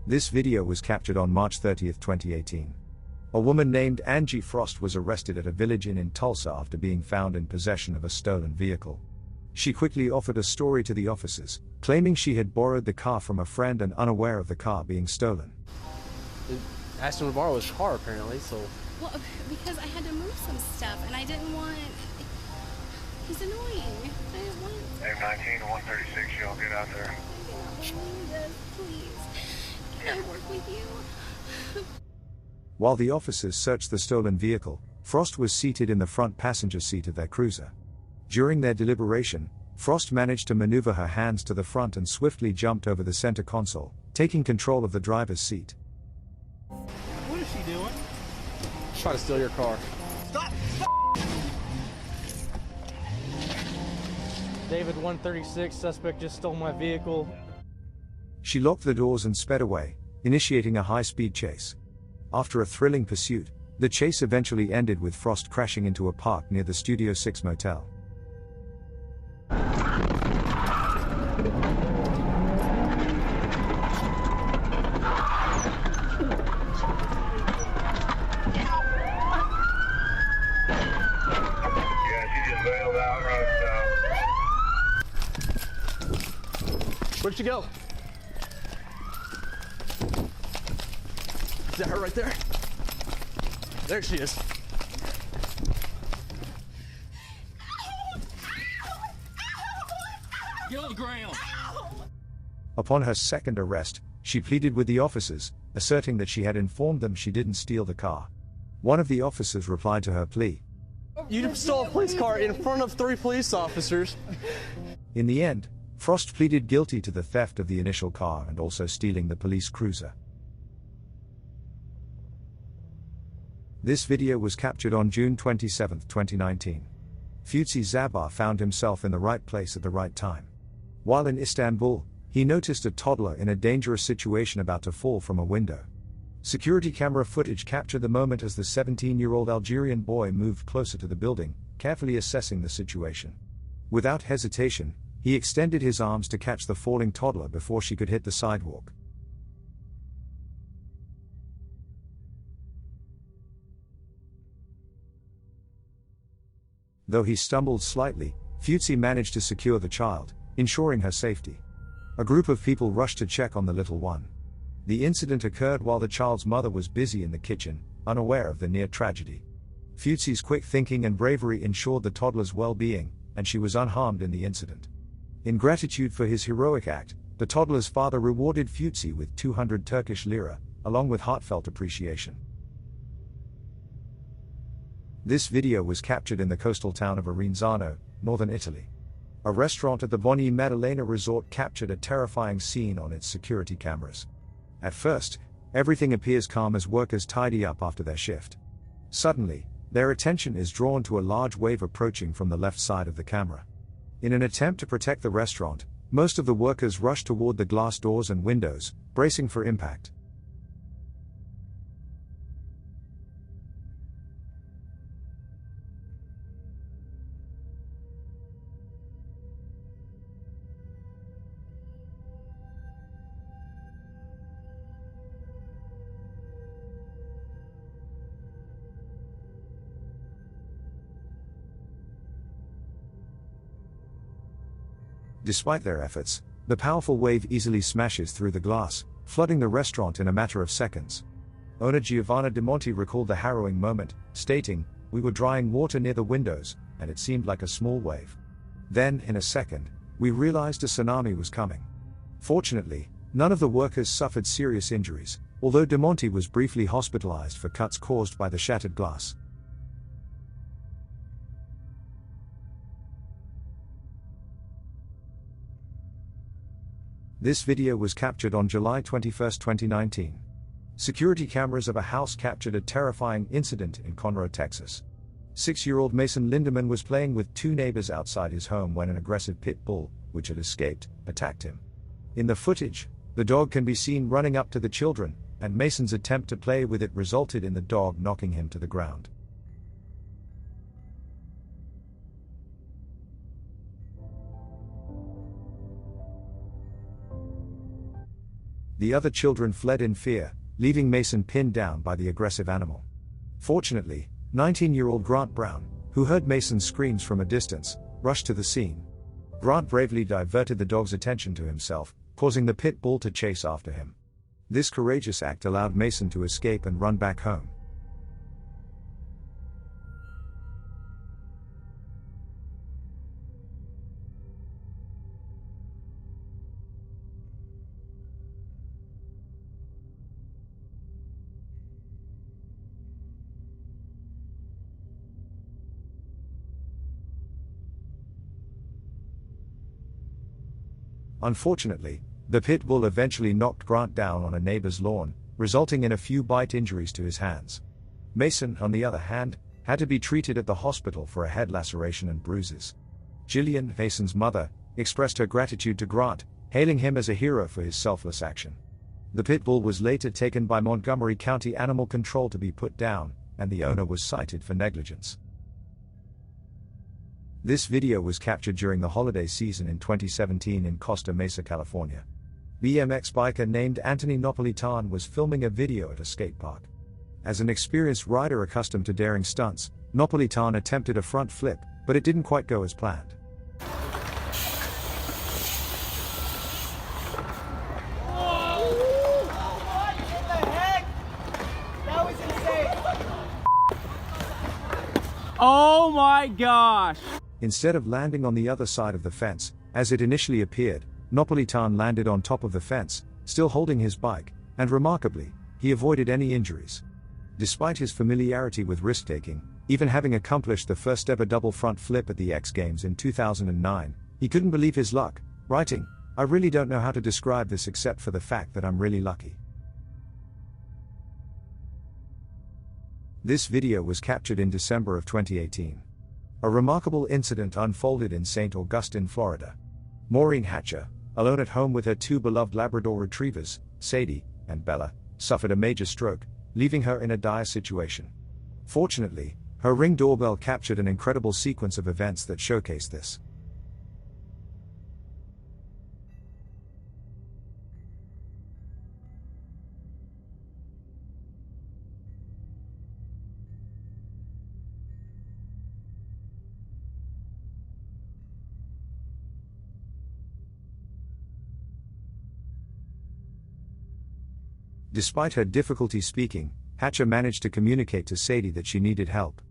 This video was captured on March 30, 2018. A woman named Angie Frost was arrested at a village inn in Tulsa after being found in possession of a stolen vehicle. She quickly offered a story to the officers, claiming she had borrowed the car from a friend and unaware of the car being stolen. Asked him to borrow his car, apparently, so... Well, because I had to move some stuff, and I didn't want... He's annoying. I didn't want... M19, 136, y'all get out there. Please. Can I work with you? While the officers searched the stolen vehicle, Frost was seated in the front passenger seat of their cruiser. During their deliberation, Frost managed to maneuver her hands to the front and swiftly jumped over the center console, taking control of the driver's seat. What is she doing? Try to steal your car. Stop! David 136, suspect just stole my vehicle. She locked the doors and sped away, initiating a high-speed chase. After a thrilling pursuit, the chase eventually ended with Frost crashing into a park near the Studio 6 motel. Where'd she go? Is that her right there? There she is. Get on the ground! Upon her second arrest, she pleaded with the officers, asserting that she had informed them she didn't steal the car. One of the officers replied to her plea. You stole a police car in front of 3 police officers. In the end, Frost pleaded guilty to the theft of the initial car and also stealing the police cruiser. This video was captured on June 27, 2019. Futsi Zabar found himself in the right place at the right time. While in Istanbul, he noticed a toddler in a dangerous situation about to fall from a window. Security camera footage captured the moment as the 17-year-old Algerian boy moved closer to the building, carefully assessing the situation. Without hesitation, he extended his arms to catch the falling toddler before she could hit the sidewalk. Though he stumbled slightly, Futsi managed to secure the child, ensuring her safety. A group of people rushed to check on the little one. The incident occurred while the child's mother was busy in the kitchen, unaware of the near tragedy. Futsi's quick thinking and bravery ensured the toddler's well-being, and she was unharmed in the incident. In gratitude for his heroic act, the toddler's father rewarded Futsi with 200 Turkish lira, along with heartfelt appreciation. This video was captured in the coastal town of Arenzano, northern Italy. A restaurant at the Bonnie Maddalena resort captured a terrifying scene on its security cameras. At first, everything appears calm as workers tidy up after their shift. Suddenly, their attention is drawn to a large wave approaching from the left side of the camera. In an attempt to protect the restaurant, most of the workers rush toward the glass doors and windows, bracing for impact. Despite their efforts, the powerful wave easily smashes through the glass, flooding the restaurant in a matter of seconds. Owner Giovanna De Monti recalled the harrowing moment, stating, "We were drying water near the windows, and it seemed like a small wave. Then, in a second, we realized a tsunami was coming." Fortunately, none of the workers suffered serious injuries, although De Monti was briefly hospitalized for cuts caused by the shattered glass. This video was captured on July 21, 2019. Security cameras of a house captured a terrifying incident in Conroe, Texas. 6-year-old Mason Lindemann was playing with 2 neighbors outside his home when an aggressive pit bull, which had escaped, attacked him. In the footage, the dog can be seen running up to the children, and Mason's attempt to play with it resulted in the dog knocking him to the ground. The other children fled in fear, leaving Mason pinned down by the aggressive animal. Fortunately, 19-year-old Grant Brown, who heard Mason's screams from a distance, rushed to the scene. Grant bravely diverted the dog's attention to himself, causing the pit bull to chase after him. This courageous act allowed Mason to escape and run back home. Unfortunately, the pit bull eventually knocked Grant down on a neighbor's lawn, resulting in a few bite injuries to his hands. Mason, on the other hand, had to be treated at the hospital for a head laceration and bruises. Jillian, Mason's mother, expressed her gratitude to Grant, hailing him as a hero for his selfless action. The pit bull was later taken by Montgomery County Animal Control to be put down, and the owner was cited for negligence. This video was captured during the holiday season in 2017 in Costa Mesa, California. BMX biker named Anthony Napolitan was filming a video at a skate park. As an experienced rider accustomed to daring stunts, Napolitan attempted a front flip, but it didn't quite go as planned. Oh my gosh! Instead of landing on the other side of the fence, as it initially appeared, Napolitan landed on top of the fence, still holding his bike, and remarkably, he avoided any injuries. Despite his familiarity with risk-taking, even having accomplished the first ever double front flip at the X Games in 2009, he couldn't believe his luck, writing, "I really don't know how to describe this except for the fact that I'm really lucky." This video was captured in December of 2018. A remarkable incident unfolded in St. Augustine, Florida. Maureen Hatcher, alone at home with her two beloved Labrador retrievers, Sadie and Bella, suffered a major stroke, leaving her in a dire situation. Fortunately, her Ring doorbell captured an incredible sequence of events that showcased this. Despite her difficulty speaking, Hatcher managed to communicate to Sadie that she needed help.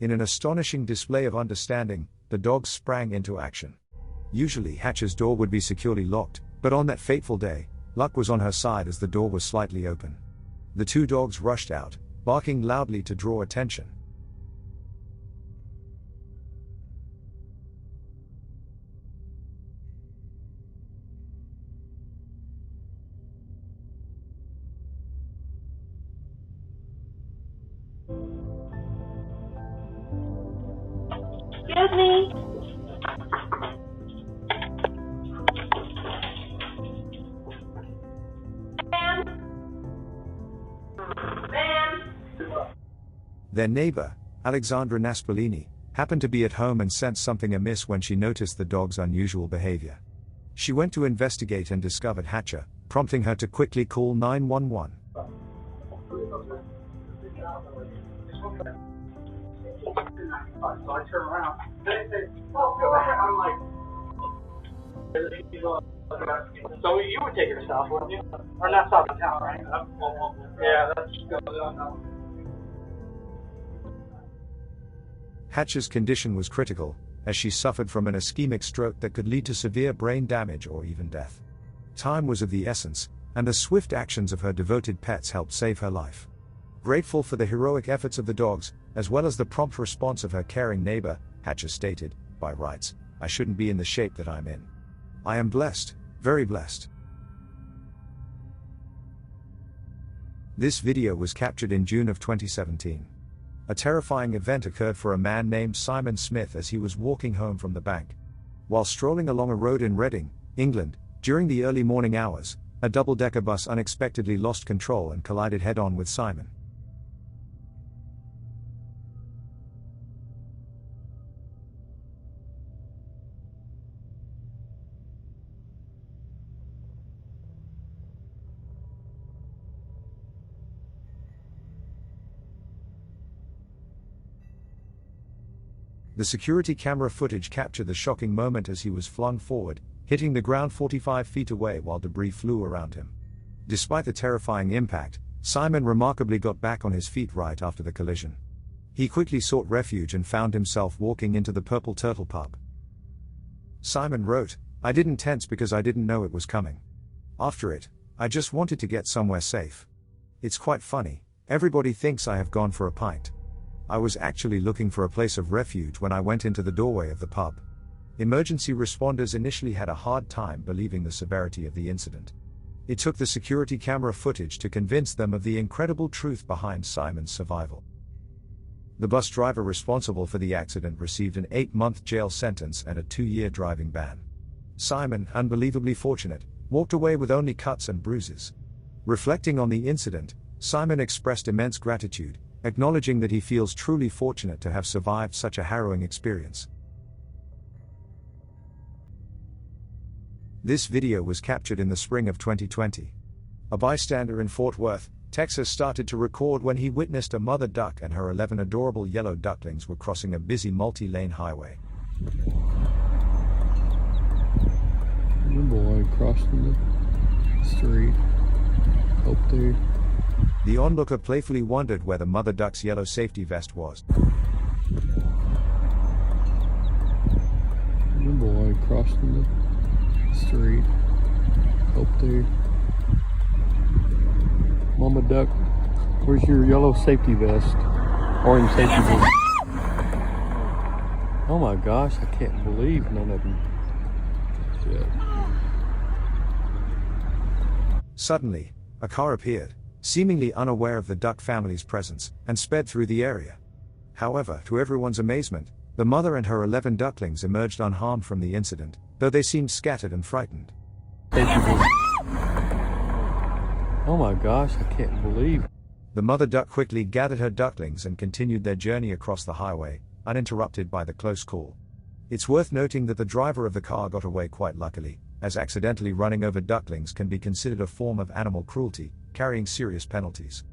In an astonishing display of understanding, the dogs sprang into action. Usually Hatcher's door would be securely locked, but on that fateful day, luck was on her side as the door was slightly open. The two dogs rushed out, barking loudly to draw attention. Excuse me. Ma'am. Their neighbor, Alexandra Naspolini, happened to be at home and sensed something amiss when she noticed the dog's unusual behavior. She went to investigate and discovered Hatcher, prompting her to quickly call 911. So I turn around. They say, "Oh, go ahead." I'm like, so you would take her south, wouldn't you? Or not south of town, right? Yeah, that's going on. Hatcher's condition was critical, as she suffered from an ischemic stroke that could lead to severe brain damage or even death. Time was of the essence, and the swift actions of her devoted pets helped save her life. Grateful for the heroic efforts of the dogs, as well as the prompt response of her caring neighbor, Hatcher stated, "By rights, I shouldn't be in the shape that I'm in. I am blessed, very blessed." This video was captured in June of 2017. A terrifying event occurred for a man named Simon Smith as he was walking home from the bank. While strolling along a road in Reading, England, during the early morning hours, a double-decker bus unexpectedly lost control and collided head-on with Simon. The security camera footage captured the shocking moment as he was flung forward, hitting the ground 45 feet away while debris flew around him. Despite the terrifying impact, Simon remarkably got back on his feet right after the collision. He quickly sought refuge and found himself walking into the Purple Turtle pub. Simon wrote, "I didn't tense because I didn't know it was coming. After it, I just wanted to get somewhere safe. It's quite funny, everybody thinks I have gone for a pint. I was actually looking for a place of refuge when I went into the doorway of the pub." Emergency responders initially had a hard time believing the severity of the incident. It took the security camera footage to convince them of the incredible truth behind Simon's survival. The bus driver responsible for the accident received an 8-month jail sentence and a 2-year driving ban. Simon, unbelievably fortunate, walked away with only cuts and bruises. Reflecting on the incident, Simon expressed immense gratitude, acknowledging that he feels truly fortunate to have survived such a harrowing experience. This video was captured in the spring of 2020. A bystander in Fort Worth, Texas started to record when he witnessed a mother duck and her 11 adorable yellow ducklings were crossing a busy multi-lane highway. The boy crossing the street. Up there. The onlooker playfully wondered where the mother duck's yellow safety vest was. The boy crossing the street. Up there. Mama duck, where's your yellow safety vest? Orange safety vest. Oh my gosh, I can't believe none of them. Yeah. Suddenly, a car appeared, seemingly unaware of the duck family's presence, and sped through the area. However, to everyone's amazement, the mother and her 11 ducklings emerged unharmed from the incident, though they seemed scattered and frightened. Oh my gosh, I can't believe. The mother duck quickly gathered her ducklings and continued their journey across the highway, uninterrupted by the close call. It's worth noting that the driver of the car got away quite luckily, as accidentally running over ducklings can be considered a form of animal cruelty, carrying serious penalties.